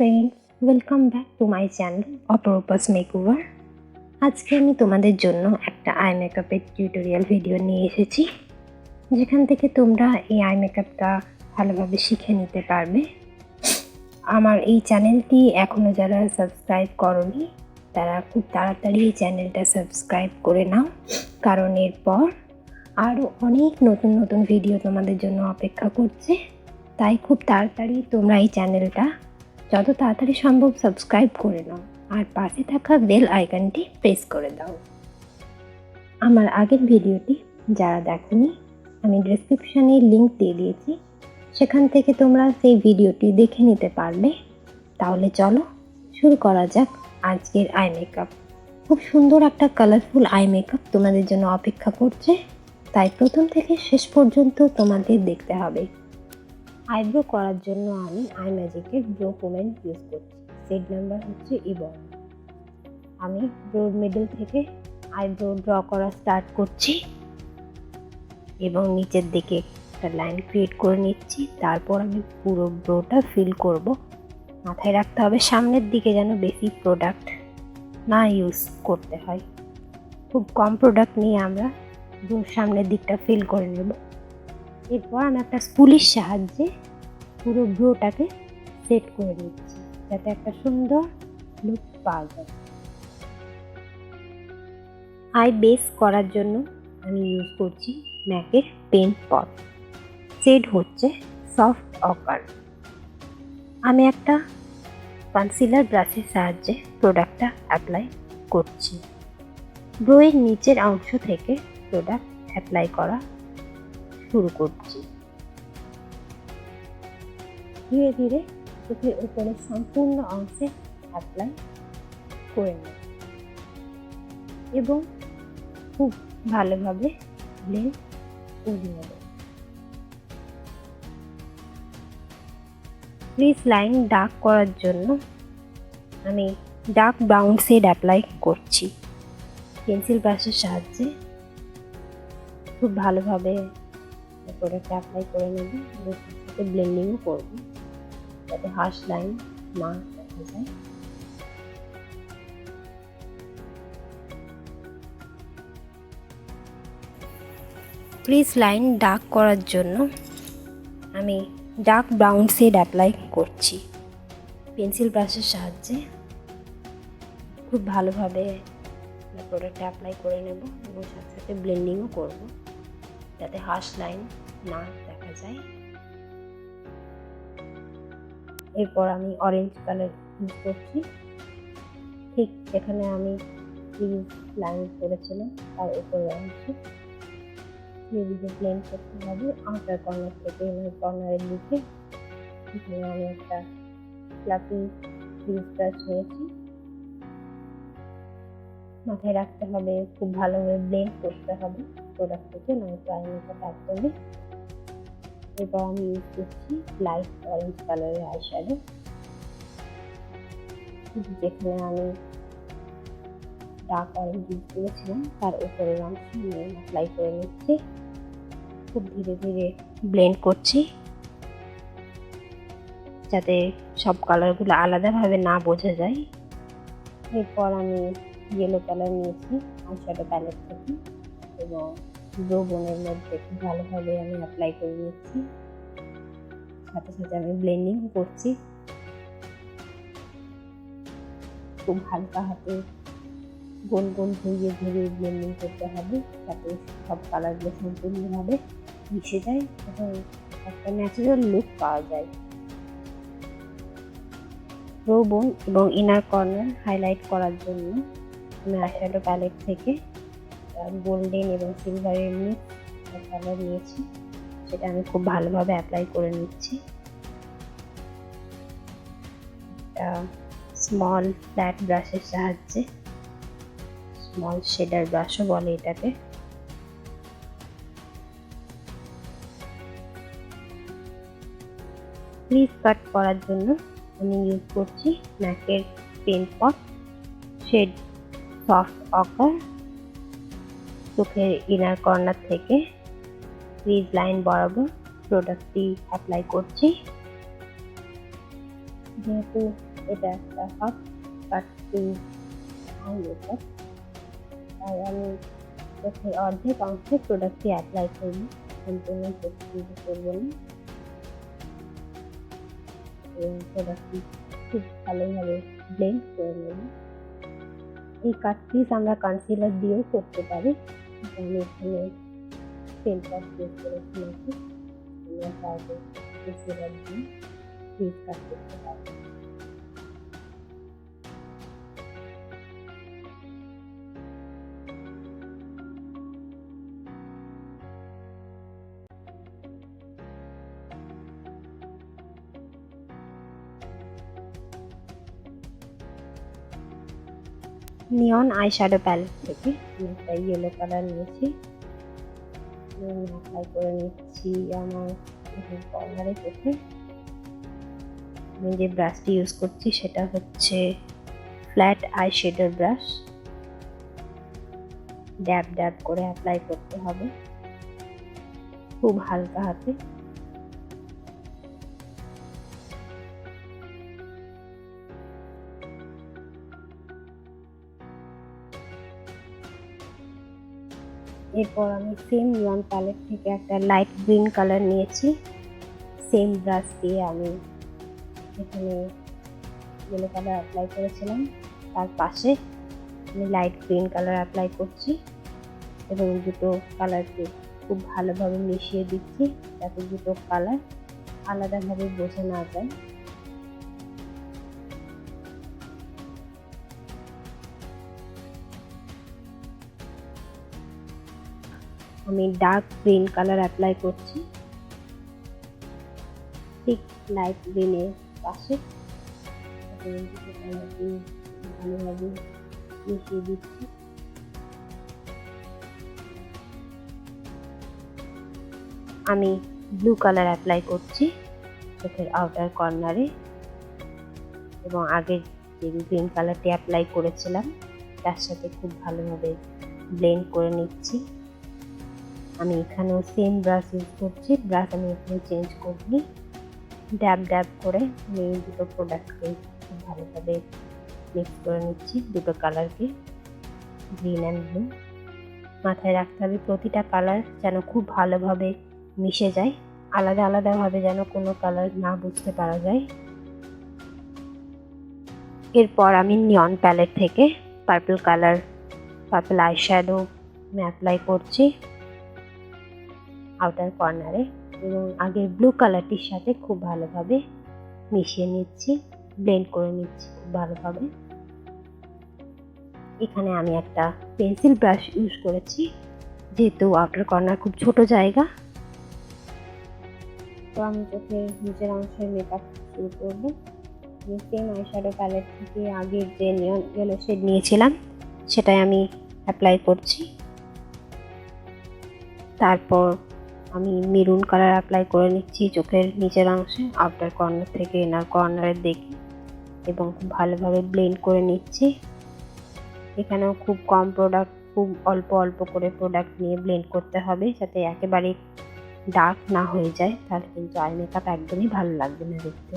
friends, welcome back to my channel Aparupas Makeover. আজকে আমি তোমাদের জন্য একটা আই মেকআপের টিউটোরিয়াল ভিডিও নিয়ে এসেছি, যেখান থেকে তোমরা এই আই মেকআপটা ভালোভাবে শিখে নিতে পারবে। আমার এই চ্যানেলটি এখনো যারা সাবস্ক্রাইব করোনি তারা খুব তাড়াতাড়ি এই চ্যানেলটা সাবস্ক্রাইব করে নাও, কারণ এরপর আরও অনেক নতুন নতুন ভিডিও তোমাদের জন্য অপেক্ষা করছে। তাই খুব তাড়াতাড়ি তোমরা এই চ্যানেলটা যত তাড়াতাড়ি সম্ভব সাবস্ক্রাইব করে নাও আর পাশে থাকা বেল আইকনটি প্রেস করে দাও। আমার আগের ভিডিওটি যারা দেখোনি আমি ডেসক্রিপশানে লিংক দিয়ে দিয়েছি, সেখান থেকে তোমরা সেই ভিডিওটি দেখে নিতে পারবে। তাহলে চলো শুরু করা যাক আজকের আই মেকআপ। খুব সুন্দর একটা কালারফুল আই মেকআপ তোমাদের জন্য অপেক্ষা করছে, তাই প্রথম থেকে শেষ পর্যন্ত তোমাদের দেখতে হবে। আইব্রো করার জন্য আমি আই ম্যাজিকের ব্রো পোমেন্ট ইউজ করছি। শেড নাম্বার হচ্ছে ইবন। আমি ব্রোর মিডল থেকে আইব্রো ড্র করা স্টার্ট করছি এবং নিচের দিকে একটা লাইন ক্রিয়েট করে নিচ্ছি। তারপর আমি পুরো ব্রোটা ফিল করব। মাথায় রাখতে হবে সামনের দিকে যেন বেশি প্রোডাক্ট না ইউজ করতে হয়। খুব কম প্রোডাক্ট নিয়ে আমরা ব্রোর সামনের দিকটা ফিল করে নেব। এরপর আমি একটা স্পুলির সাহায্যে পুরো ব্রোটাকে সেট করে নিচ্ছি, যাতে একটা সুন্দর লুক পাওয়া যায়। আই বেস করার জন্য আমি ইউজ করছি ম্যাকের পেন্ট পট। শেড হচ্ছে সফট অকার। আমি একটা কনসিলার ব্রাশের সাহায্যে প্রোডাক্টটা অ্যাপ্লাই করছি। ব্রোয়ের নিচের অংশ থেকে প্রোডাক্ট অ্যাপ্লাই করা শুরু করছি। ধীরে ধীরে চোখের উপরে সম্পূর্ণ অংশে অ্যাপ্লাই করে নেব এবং খুব ভালোভাবে ব্লেন্ড করে নেব। ক্রিজ লাইন ডার্ক করার জন্য আমি ডার্ক ব্রাউন শেড অ্যাপ্লাই করছি পেন্সিল ব্রাশের সাহায্যে। খুব ভালোভাবে প্রোডাক্টটা অ্যাপ্লাই করে নেব এবং সাথে ব্লেন্ডিংও করব, যাতে হার্শ লাইন না দেখা যায়। ক্রিজ লাইন ডার্ক করার জন্য আমি ডার্ক ব্রাউন শেড অ্যাপ্লাই করছি পেন্সিল ব্রাশের সাহায্যে। খুব ভালোভাবে প্রোডাক্টটা অ্যাপ্লাই করে নেব এবং সাথে সাথে ব্লেন্ডিংও করব, যাতে হার্শ লাইন না দেখা যায়। এরপর আমি অরেঞ্জ কালার ইউজ করছি। ঠিক যেখানে আমি ক্রিজ লাইন করেছিলাম তার উপরে অংশে ব্লেন্ড করতে হবে। আউটার কর্নার থেকে কর্নারের দিকে এখানে আমি একটা ফ্লাফি ক্রিজ ব্রাশ নিয়েছি। মাথায় রাখতে হবে খুব ভালোভাবে ব্লেন্ড করতে হবে প্রোডাক্ট থেকে, নয়তো আই মেকআপ একদমই। এরপর আমি ইউজ করছি লাইট অরেঞ্জ কালারের আই শ্যাডো। যেখানে আমি ডার্ক অরেঞ্জ ইউজ করেছিলাম তার উপরের অংশে আমি অ্যাপ্লাই করে নিচ্ছি। খুব ধীরে ধীরে ব্লেন্ড করছি, যাতে সব কালারগুলো আলাদাভাবে না বোঝা যায়। এরপর আমি ইয়েলো কালার নিয়েছি আই শ্যাডো প্যালেট থেকে এবং ব্রো বোনের মধ্যে খুব ভালোভাবে আমি অ্যাপ্লাই করে নিচ্ছি। সাথে সাথে আমি ব্লেন্ডিং করছি। খুব হালকা হাতে গোল গোল ঘুরিয়ে ঘুরিয়ে ব্লেন্ডিং করতে হবে, যাতে সব কালারগুলো সম্পূর্ণভাবে মিশে যায় এবং একটা ন্যাচারাল লুক পাওয়া যায়। ব্রো বোন এবং ইনার কর্নার হাইলাইট করার জন্য আমি আই শ্যাডো প্যালেট থেকে গোল্ডেন এবং সিলভারের মিক্স কালার নিয়েছি, সেটা আমি খুব ভালোভাবে অ্যাপ্লাই করে নিচ্ছি। একটা স্মল ফ্ল্যাট ব্রাশের সাহায্যে, স্মল শেডার ব্রাশও বলে এটাকে। ক্রিজ কাট করার জন্য আমি ইউজ করছি ম্যাকের পেন্ট পট। শেড সফট অকার। চোখের ইনার কর্নার থেকে ক্রিজ লাইন বরাবর প্রোডাক্টটি অ্যাপ্লাই করছি। যেহেতু এটা একটা হাফ কাটিং আই মেকআপ, তাই আমি চোখের অর্ধেক অংশে প্রোডাক্টটি অ্যাপ্লাই করবো, সম্পূর্ণ চোখে ইউজ করবো না। এবং প্রোডাক্টটি খুব ভালোভাবে ব্লেন্ড করে নেব। এই কাটটি আমরা কনসিলার দিয়েও করতে পারি, আমি এখানে পেন্টার ইউজ করেছি নাকি আমরা চাইলে কনসিলার দিয়ে ফেস কাট করতে পারি। নিয়ন আই শ্যাডো প্যালেট থেকে আমি একটা ইয়েলো কালার নিয়েছি, অ্যাপ্লাই করে নিচ্ছি আমার কর্নারে চোখে। আমি যে ব্রাশটি ইউজ করছি সেটা হচ্ছে ফ্ল্যাট আই শেডার ব্রাশ। ড্যাব ড্যাব করে অ্যাপ্লাই করতে হবে খুব হালকা হাতে। এরপর আমি সেম নিয়ন প্যালেট থেকে একটা লাইট গ্রিন কালার নিয়েছি, সেম ব্রাশ দিয়ে আমি এখানে ইয়েলো কালার অ্যাপ্লাই করেছিলাম, তার পাশে আমি লাইট গ্রিন কালার অ্যাপ্লাই করছি এবং দুটো কালারকে খুব ভালোভাবে মিশিয়ে দিচ্ছি যাতে দুটো কালার আলাদাভাবে বোঝা না যায়। আমি ডার্ক গ্রিন কালার অ্যাপ্লাই করছি ঠিক লাইট গ্রিনের পাশে, ভালোভাবে মিশিয়ে দিচ্ছি। আমি ব্লু কালার অ্যাপ্লাই করছি চোখের আউটার কর্নারে এবং আগে যে গ্রিন কালারটি অ্যাপ্লাই করেছিলাম তার সাথে খুব ভালোভাবে ব্লেন্ড করে নিচ্ছি। আমি এখানেও সেম ব্রাশ ইউজ করছি, ব্রাশ আমি এখানে চেঞ্জ করিনি। ড্যাব ড্যাব করে আমি দুটো প্রোডাক্টকে খুব ভালোভাবে মিক্স করে নিচ্ছি, দুটো কালারকে, গ্রিন অ্যান্ড ব্লু। মাথায় রাখতে হবে প্রতিটা কালার যেন খুব ভালোভাবে মিশে যায়, আলাদা আলাদাভাবে যেন কোনো কালার না বুঝতে পারা যায়। এরপর আমি নিয়ন প্যালেট থেকে পার্পল আই শ্যাডো আমি অ্যাপ্লাই করছি আউটার কর্নারে এবং আগের ব্লু কালারটির সাথে খুব ভালোভাবে মিশিয়ে নিচ্ছি, ব্লেন্ড করে নিচ্ছি খুব ভালোভাবে। এখানে আমি একটা পেন্সিল ব্রাশ ইউজ করেছি যেহেতু আউটার কর্নার খুব ছোট জায়গা। তো আমি চোখের নিচের অংশের মেকআপ শুরু করবো। আমি সেম আই শ্যাডো প্যালেট থেকে আগের যে নিয়ন ইয়েলো শেড নিয়েছিলাম সেটাই আমি অ্যাপ্লাই করছি। তারপর আমি মেরুন কালার অ্যাপ্লাই করে নিচ্ছি চোখের নিচের অংশে আউটার কর্নার থেকে ইনার কর্নারের দিকে এবং খুব ভালোভাবে ব্লেন্ড করে নিচ্ছি। এখানেও খুব কম প্রোডাক্ট, খুব অল্প অল্প করে প্রোডাক্ট নিয়ে ব্লেন্ড করতে হবে যাতে একেবারে ডার্ক না হয়ে যায়, তাহলে কিন্তু আই মেকআপ একদমই ভালো লাগবে না দেখতে।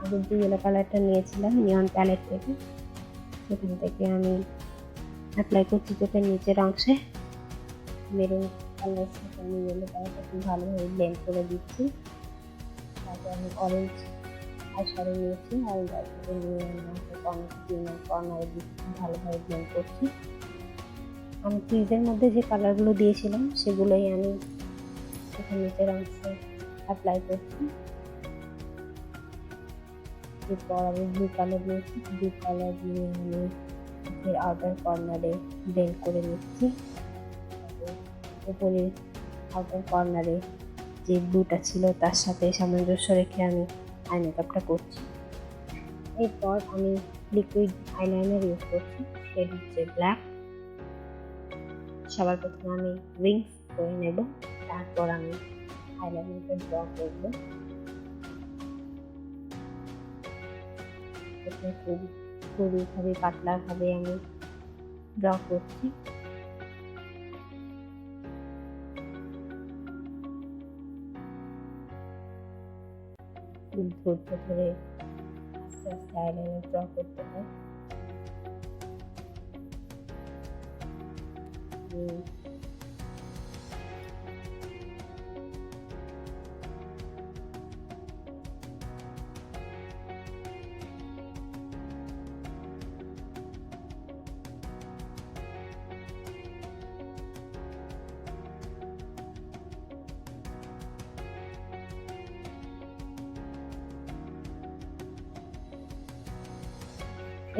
আগের যে ইয়েলো কালারটা নিয়েছিলাম নিয়ন প্যালেট থেকে সেখান থেকে আমি অ্যাপ্লাই করছি চোখের নিচের অংশে। মেরুন কালার সাথে আমি ইয়েলো কালারটা খুব ভালোভাবে ব্লেন্ড করে দিচ্ছি। তারপর আমি অরেঞ্জ আই শ্যাডো নিয়েছি, অরেঞ্জ আই শ্যাডো নিয়ে কর্নারের দিকে খুব ভালোভাবে ব্লেন্ড করছি। আমি ফ্রিজের মধ্যে যে কালারগুলো দিয়েছিলাম সেগুলোই আমি চোখের নিচের অংশে অ্যাপ্লাই করছি। এরপর আমি ব্লু কালার নিয়েছি, ব্লু কালার দিয়ে আমি চোখের আউটার কর্নারে ব্লেন্ড করে নিচ্ছি। উপরে আউটার কর্নারে যে ব্লুটা ছিল তার সাথে সামঞ্জস্য রেখে আমি আই মেকআপটা করছি। এরপর আমি লিকুইড আইলাইনার ইউজ করছি, সেটা হচ্ছে ব্ল্যাক। সবার প্রথমে আমি উইংস করে নেব। তারপর আমি আইলাইনারটা ড্র করব। খুবই পাতলাভাবে আমি ড্র করছি। খুব ধৈর্য ধরে আস্তে আস্তে আইলাইনার ড্র করতে হয়।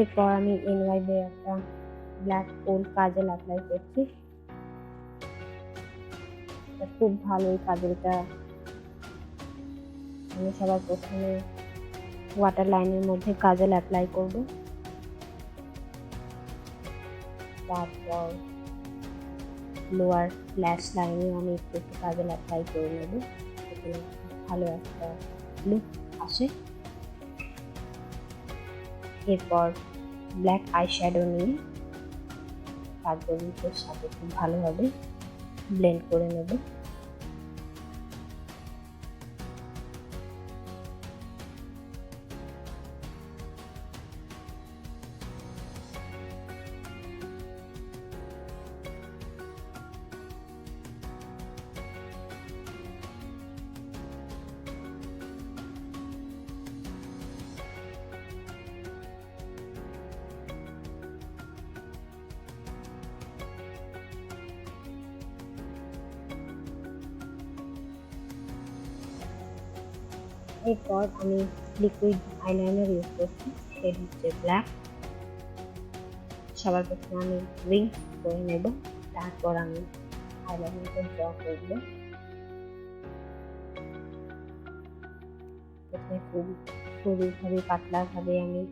এরপর আমি এনওয়াইবে একটা ব্ল্যাক গোল্ড কাজল অ্যাপ্লাই করছি। খুব ভালো এই কাজলটা। আমি সবার প্রথমে ওয়াটার লাইনের মধ্যে কাজল অ্যাপ্লাই করব, তারপর লোয়ার ল্যাশ লাইনে আমি একটু কাজল অ্যাপ্লাই করে নেব, এতে ভালো একটা লুক আসে। এরপর ব্ল্যাক আইশ্যাডো নিয়ে কাজলের সাথে খুব ভালোভাবে ব্লেন্ড করে নেব। এরপর আমি লিকুইড আইলাইনার ইউজ করছি, সেটা হচ্ছে ব্ল্যাক। সবার প্রথমে আমি উইং করে নেব, তারপর আমি আইলাইনারটা ড্র করব। প্রথমে খুবই পাতলাভাবে আমি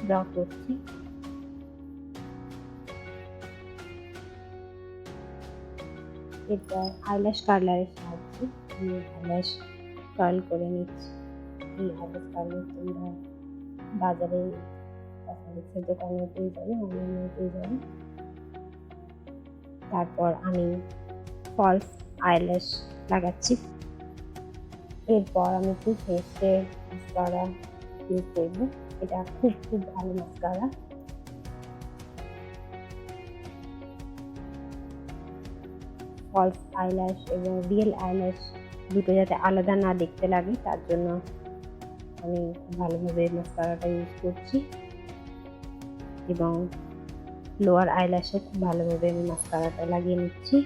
ড্র করছি। এরপর আইল্যাশ কার্লারের সাহায্যে আমি আইল্যাশ কার্ল করে নিচ্ছি। এই আইল্যাশ কার্লার তোমরা বাজারে কসমেটিক্সের দোকানে পেয়ে যাবে, অনলাইনে পেয়ে যাবে। তারপর আমি ফলস আইল্যাশ লাগাচ্ছি। এরপর আমি টু ফেসের মাস্কারা ইউজ করব। এটা খুব ভালো মাস্কারা। ফলস আইল্যাশ এবং রিয়েল আইল্যাশ দুটো যাতে আলাদা না দেখতে লাগে, তার জন্য আমি খুব ভালোভাবে মাস্কারাটা ইউজ করছি এবং লোয়ার আইল্যাশও খুব ভালোভাবে আমি মাস্কারাটা লাগিয়ে নিচ্ছি।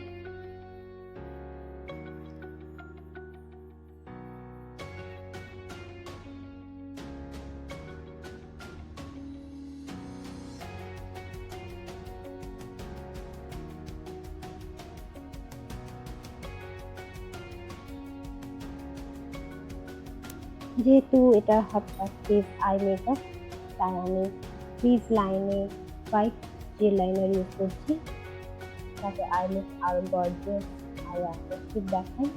যেহেতু এটা হট ফেস আই মেকআপ, তাই আমি ক্রিজ লাইনে হোয়াইট জেল লাইনার ইউজ করছি, তাতে আই লুক আরো গর্জিয়াস আর অ্যাট্রাকটিভ দেখায়।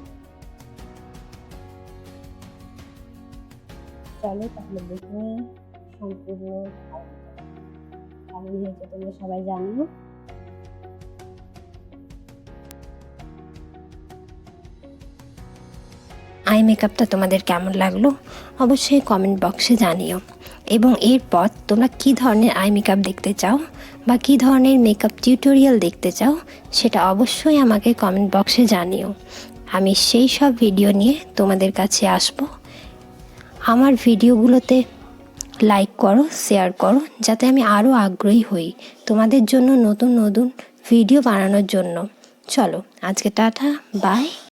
চলো তাহলে দেখে নিই সম্পূর্ণ কেমন হয়েছে, তোমরা সবাই জানিও। আই মেকআপটা তোমাদের কেমন লাগলো অবশ্যই কমেন্ট বক্সে জানিও, এবং এরপর তোমরা কী ধরনের আই মেকআপ দেখতে চাও বা কী ধরনের মেকআপ টিউটোরিয়াল দেখতে চাও সেটা অবশ্যই আমাকে কমেন্ট বক্সে জানিও। আমি সেই সব ভিডিও নিয়ে তোমাদের কাছে আসব। আমার ভিডিওগুলোতে লাইক করো, শেয়ার করো, যাতে আমি আরও আগ্রহী হই তোমাদের জন্য নতুন ভিডিও বানানোর জন্য। চলো আজকে টাটা, বাই।